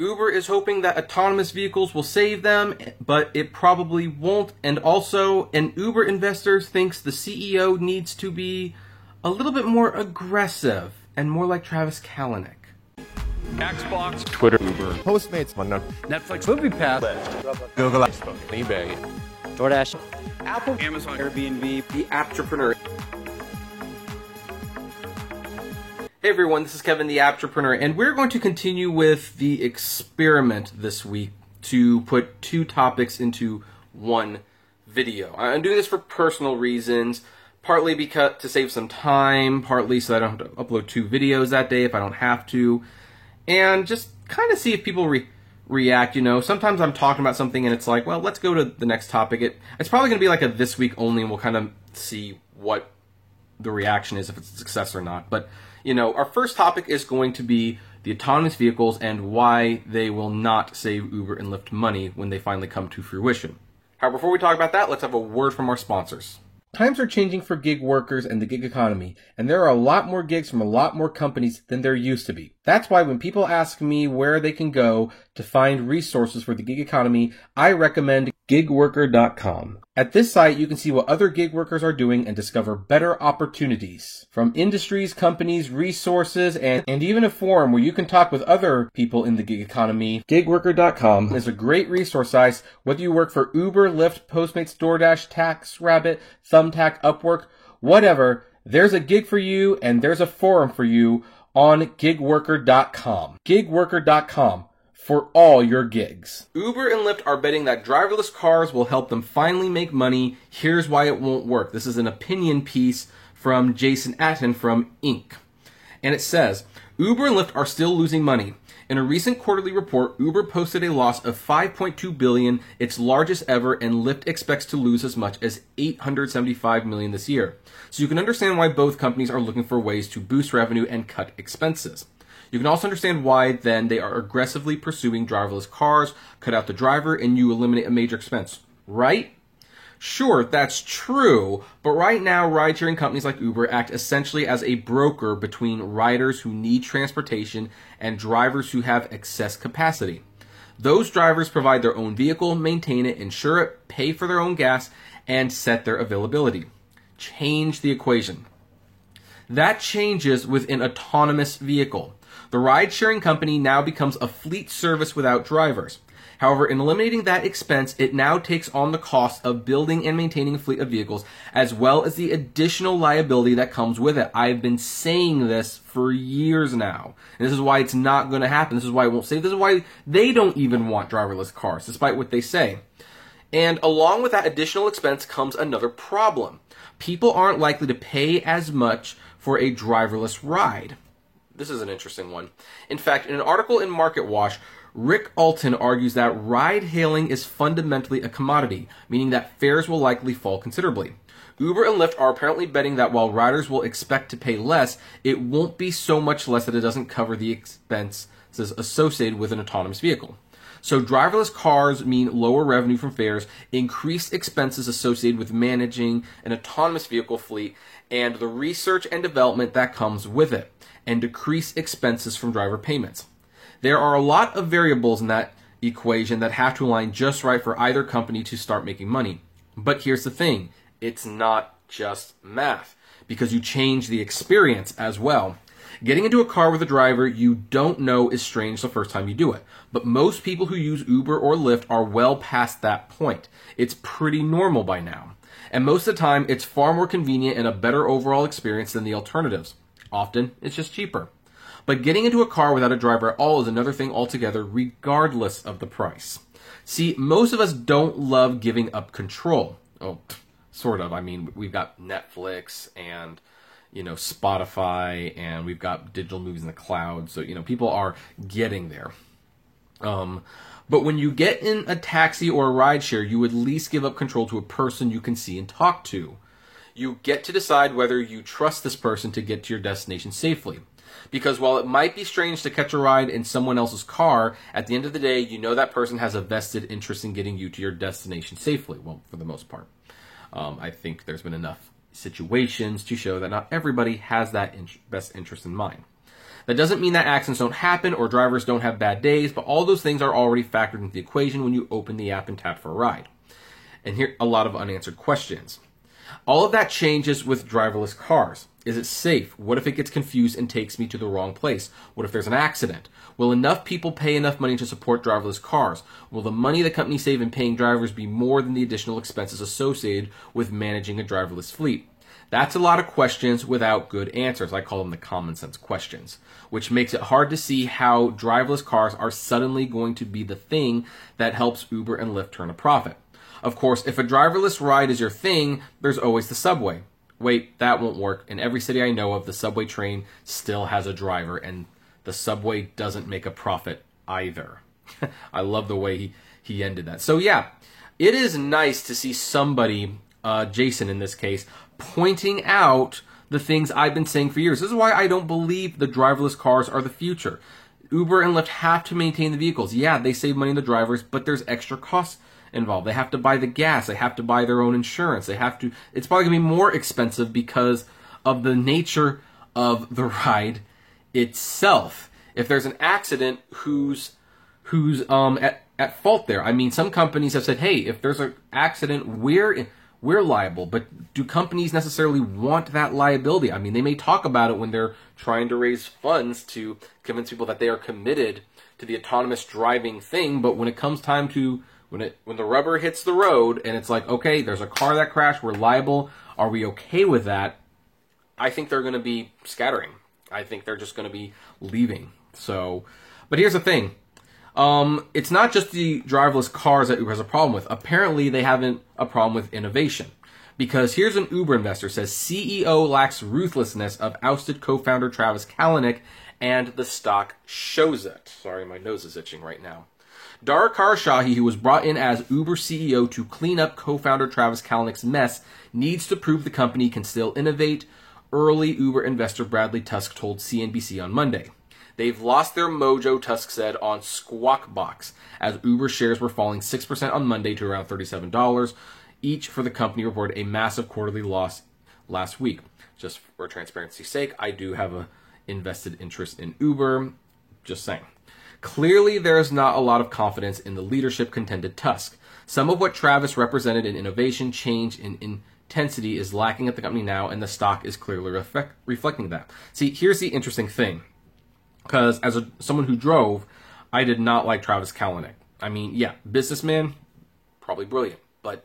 Uber is hoping that autonomous vehicles will save them, but it probably won't. And also, an Uber investor thinks the CEO needs to be a little bit more aggressive and more like Travis Kalanick. Xbox, Twitter, Uber, Postmates, Netflix, MoviePass, Google, Facebook, eBay, DoorDash, Apple, Amazon, Airbnb, The Apptrepreneur. Hey everyone, this is Kevin the Apptrepreneur, and we're going to continue with the experiment this week to put two topics into one video. I'm doing this for personal reasons, partly because to save some time, partly so I don't have to upload two videos that day if I don't have to, and just kind of see if people react. You know, sometimes I'm talking about something and it's like, well, let's go to the next topic. It's probably going to be like a this week only, and we'll kind of see what the reaction is, if it's a success or not. But you know, our first topic is going to be the autonomous vehicles and why they will not save Uber and Lyft money when they finally come to fruition. However, before we talk about that, let's have a word from our sponsors. Times are changing for gig workers and the gig economy, and there are a lot more gigs from a lot more companies than there used to be. That's why when people ask me where they can go to find resources for the gig economy, I recommend gigworker.com. At this site, you can see what other gig workers are doing and discover better opportunities from industries, companies, resources, and even a forum where you can talk with other people in the gig economy. Gigworker.com is a great resource site, whether you work for Uber, Lyft, Postmates, DoorDash, TaxRabbit, Thumbtack, Upwork, whatever. There's a gig for you and there's a forum for you on gigworker.com. Gigworker.com. For all your gigs. Uber and Lyft are betting that driverless cars will help them finally make money. Here's why it won't work. This is an opinion piece from Jason Atten from Inc. And it says, Uber and Lyft are still losing money. In a recent quarterly report, Uber posted a loss of $5.2 billion, its largest ever, and Lyft expects to lose as much as $875 million this year. So you can understand why both companies are looking for ways to boost revenue and cut expenses. You can also understand why, then, they are aggressively pursuing driverless cars, cut out the driver, and you eliminate a major expense. Right? Sure, that's true, but right now, ride-sharing companies like Uber act essentially as a broker between riders who need transportation and drivers who have excess capacity. Those drivers provide their own vehicle, maintain it, insure it, pay for their own gas, and set their availability. Change the equation. That changes with an autonomous vehicle. The ride-sharing company now becomes a fleet service without drivers. However, in eliminating that expense, it now takes on the cost of building and maintaining a fleet of vehicles, as well as the additional liability that comes with it. I've been saying this for years now. And this is why it's not going to happen. This is why it won't save. This is why they don't even want driverless cars, despite what they say. And along with that additional expense comes another problem. People aren't likely to pay as much for a driverless ride. This is an interesting one. In fact, in an article in MarketWatch, Rick Alton argues that ride-hailing is fundamentally a commodity, meaning that fares will likely fall considerably. Uber and Lyft are apparently betting that while riders will expect to pay less, it won't be so much less that it doesn't cover the expenses associated with an autonomous vehicle. So driverless cars mean lower revenue from fares, increased expenses associated with managing an autonomous vehicle fleet, and the research and development that comes with it, and decreased expenses from driver payments. There are a lot of variables in that equation that have to align just right for either company to start making money. But here's the thing, it's not just math, because you change the experience as well. Getting into a car with a driver you don't know is strange the first time you do it, but most people who use Uber or Lyft are well past that point. It's pretty normal by now. And most of the time, it's far more convenient and a better overall experience than the alternatives. Often, it's just cheaper. But getting into a car without a driver at all is another thing altogether, regardless of the price. See, most of us don't love giving up control. Oh, sort of. I mean, we've got Netflix and, Spotify, and we've got digital movies in the cloud. So, people are getting there. But when you get in a taxi or a rideshare, you at least give up control to a person you can see and talk to. You get to decide whether you trust this person to get to your destination safely. Because while it might be strange to catch a ride in someone else's car, at the end of the day, you know that person has a vested interest in getting you to your destination safely. Well, for the most part. I think there's been enough situations to show that not everybody has that best interest in mind. That doesn't mean that accidents don't happen or drivers don't have bad days, but all those things are already factored into the equation when you open the app and tap for a ride. And here, a lot of unanswered questions. All of that changes with driverless cars. Is it safe? What if it gets confused and takes me to the wrong place? What if there's an accident? Will enough people pay enough money to support driverless cars? Will the money the company save in paying drivers be more than the additional expenses associated with managing a driverless fleet? That's a lot of questions without good answers. I call them the common sense questions, which makes it hard to see how driverless cars are suddenly going to be the thing that helps Uber and Lyft turn a profit. Of course, if a driverless ride is your thing, there's always the subway. Wait, that won't work. In every city I know of, the subway train still has a driver, and the subway doesn't make a profit either. I love the way he ended that. So yeah, it is nice to see somebody, Jason in this case, pointing out the things I've been saying for years. This is why I don't believe the driverless cars are the future. Uber and Lyft have to maintain the vehicles. Yeah, they save money on the drivers, but there's extra costs involved. They have to buy the gas. They have to buy their own insurance. It's probably going to be more expensive because of the nature of the ride itself. If there's an accident, who's at fault there? I mean, some companies have said, hey, if there's an accident, we're liable. But do companies necessarily want that liability? I mean, they may talk about it when they're trying to raise funds to convince people that they are committed to the autonomous driving thing, but when it comes time to when the rubber hits the road and it's like, okay, there's a car that crashed, we're liable, are we okay with that? I think they're going to be scattering. I think they're just going to be leaving. So, but here's the thing. It's not just the driverless cars that Uber has a problem with. Apparently, they haven't a problem with innovation. Because here's an Uber investor says CEO lacks ruthlessness of ousted co-founder Travis Kalanick, and the stock shows it. Sorry, my nose is itching right now. Dara Khosrowshahi, who was brought in as Uber CEO to clean up co-founder Travis Kalanick's mess, needs to prove the company can still innovate, early Uber investor Bradley Tusk told CNBC on Monday. They've lost their mojo, Tusk said, on Squawk Box, as Uber shares were falling 6% on Monday to around $37 each for the company reported a massive quarterly loss last week. Just for transparency's sake, I do have a invested interest in Uber. Just saying. Clearly, there is not a lot of confidence in the leadership, contended Tusk. Some of what Travis represented in innovation, change, and intensity is lacking at the company now, and the stock is clearly reflecting that. See, here's the interesting thing. Because as someone who drove, I did not like Travis Kalanick. I mean, yeah, businessman, probably brilliant. But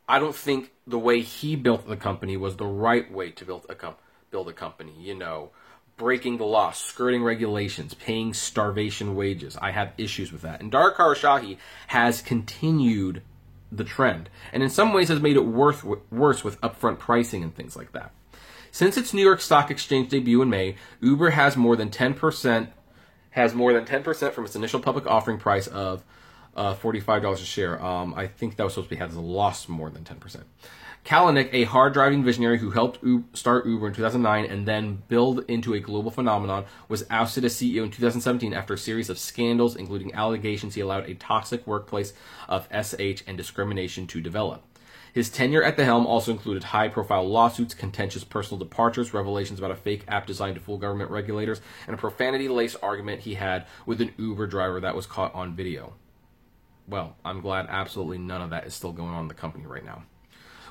I don't think the way he built the company was the right way to build a company. You know, breaking the law, skirting regulations, paying starvation wages. I have issues with that. And Dara Khosrowshahi has continued the trend, and in some ways has made it worse with upfront pricing and things like that. Since its New York Stock Exchange debut in May, Uber has more than 10% from its initial public offering price of $45 a share. I think that was supposed to be has lost more than 10%. Kalanick, a hard-driving visionary who helped start Uber in 2009 and then build into a global phenomenon, was ousted as CEO in 2017 after a series of scandals, including allegations he allowed a toxic workplace of SH and discrimination to develop. His tenure at the helm also included high-profile lawsuits, contentious personal departures, revelations about a fake app designed to fool government regulators, and a profanity-laced argument he had with an Uber driver that was caught on video. Well, I'm glad absolutely none of that is still going on in the company right now.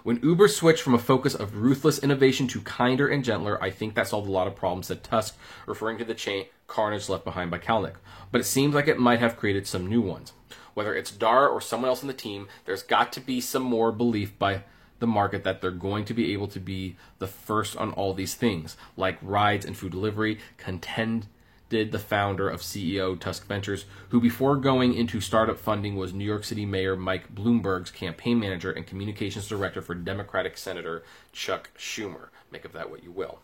When Uber switched from a focus of ruthless innovation to kinder and gentler, I think that solved a lot of problems, said Tusk, referring to the chain carnage left behind by Kalanick. But it seems like it might have created some new ones. Whether it's Dara or someone else on the team, there's got to be some more belief by the market that they're going to be able to be the first on all these things, like rides and food delivery, contended the founder of CEO Tusk Ventures, who before going into startup funding was New York City Mayor Mike Bloomberg's campaign manager and communications director for Democratic Senator Chuck Schumer. Make of that what you will.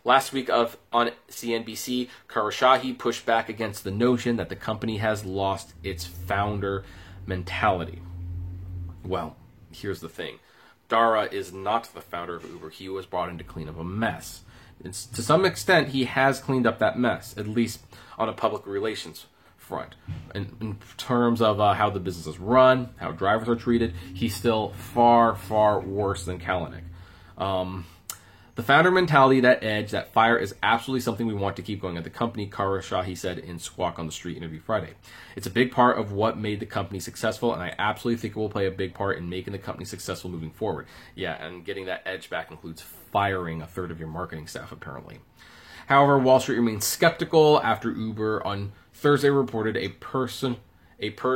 Last week on CNBC, Khosrowshahi pushed back against the notion that the company has lost its founder mentality. Well, here's the thing. Dara is not the founder of Uber. He was brought in to clean up a mess. To some extent, he has cleaned up that mess, at least on a public relations front. In terms of how the business is run, how drivers are treated, he's still far, far worse than Kalanick. The founder mentality, that edge, that fire is absolutely something we want to keep going at the company, Karashahi said in Squawk on the Street interview Friday. It's a big part of what made the company successful, and I absolutely think it will play a big part in making the company successful moving forward. Yeah, and getting that edge back includes firing a third of your marketing staff, apparently. However, Wall Street remains skeptical after Uber on Thursday reported a per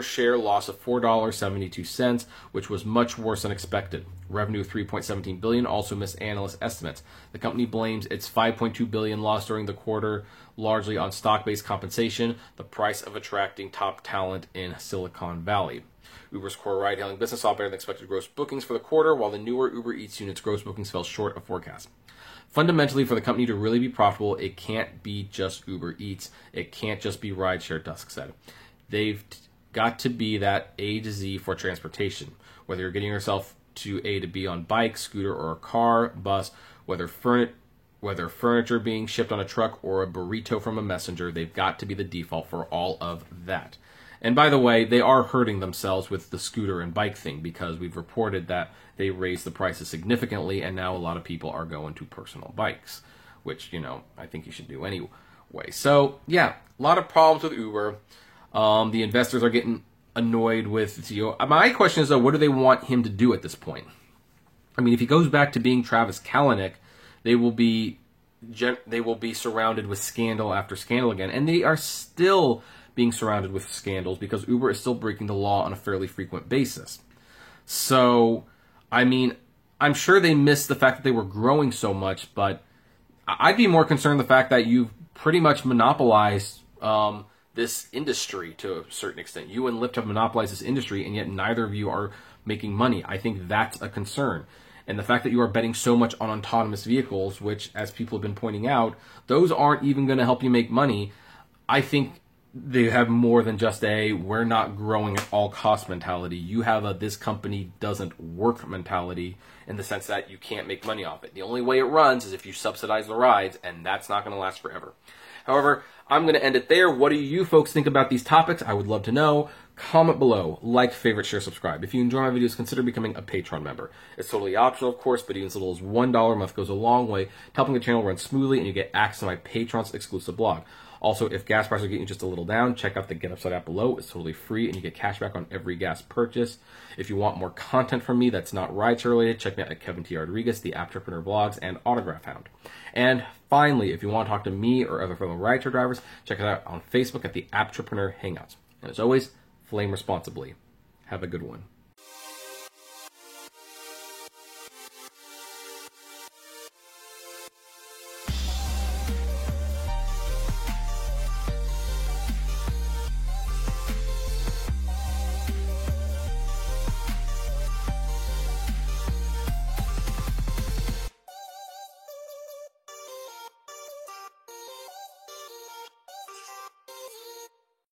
share loss of $4.72, which was much worse than expected. Revenue of $3.17 billion also missed analyst estimates. The company blames its $5.2 billion loss during the quarter largely on stock-based compensation, the price of attracting top talent in Silicon Valley. Uber's core ride-hailing business saw better than expected gross bookings for the quarter, while the newer Uber Eats unit's gross bookings fell short of forecast. Fundamentally, for the company to really be profitable, it can't be just Uber Eats. It can't just be rideshare, Tusk said. They've got to be that A to Z for transportation. Whether you're getting yourself to A to B on bike, scooter, or a car, bus, whether furniture being shipped on a truck or a burrito from a messenger, they've got to be the default for all of that. And by the way, they are hurting themselves with the scooter and bike thing because we've reported that they raised the prices significantly and now a lot of people are going to personal bikes, which, I think you should do anyway. So, yeah, a lot of problems with Uber. The investors are getting annoyed with the CEO. My question is, though, what do they want him to do at this point? I mean, if he goes back to being Travis Kalanick, they will be surrounded with scandal after scandal again. And they are still being surrounded with scandals because Uber is still breaking the law on a fairly frequent basis. So, I mean, I'm sure they missed the fact that they were growing so much, but I'd be more concerned the fact that you've pretty much monopolized this industry to a certain extent. You and Lyft have monopolized this industry, and yet neither of you are making money. I think that's a concern. And the fact that you are betting so much on autonomous vehicles, which, as people have been pointing out, those aren't even going to help you make money. I think they have more than just we're not growing at all cost mentality. You have a this company doesn't work mentality in the sense that you can't make money off it. The only way it runs is if you subsidize the rides, and that's not going to last forever. However, I'm going to end it there. What do you folks think about these topics? I would love to know. Comment below, like, favorite, share, subscribe. If you enjoy my videos, consider becoming a Patreon member. It's totally optional, of course, but even as little as $1 a month goes a long way to helping the channel run smoothly, and you get access to my Patreon's exclusive blog. Also, if gas prices are getting just a little down, check out the GetUpside app below. It's totally free, and you get cash back on every gas purchase. If you want more content from me that's not rideshare related, check me out at Kevin T. Rodriguez, the Aptrepreneur Vlogs, and Autograph Hound. And finally, if you want to talk to me or other fellow rideshare drivers, check us out on Facebook at the Aptrepreneur Hangouts. And as always, flame responsibly. Have a good one.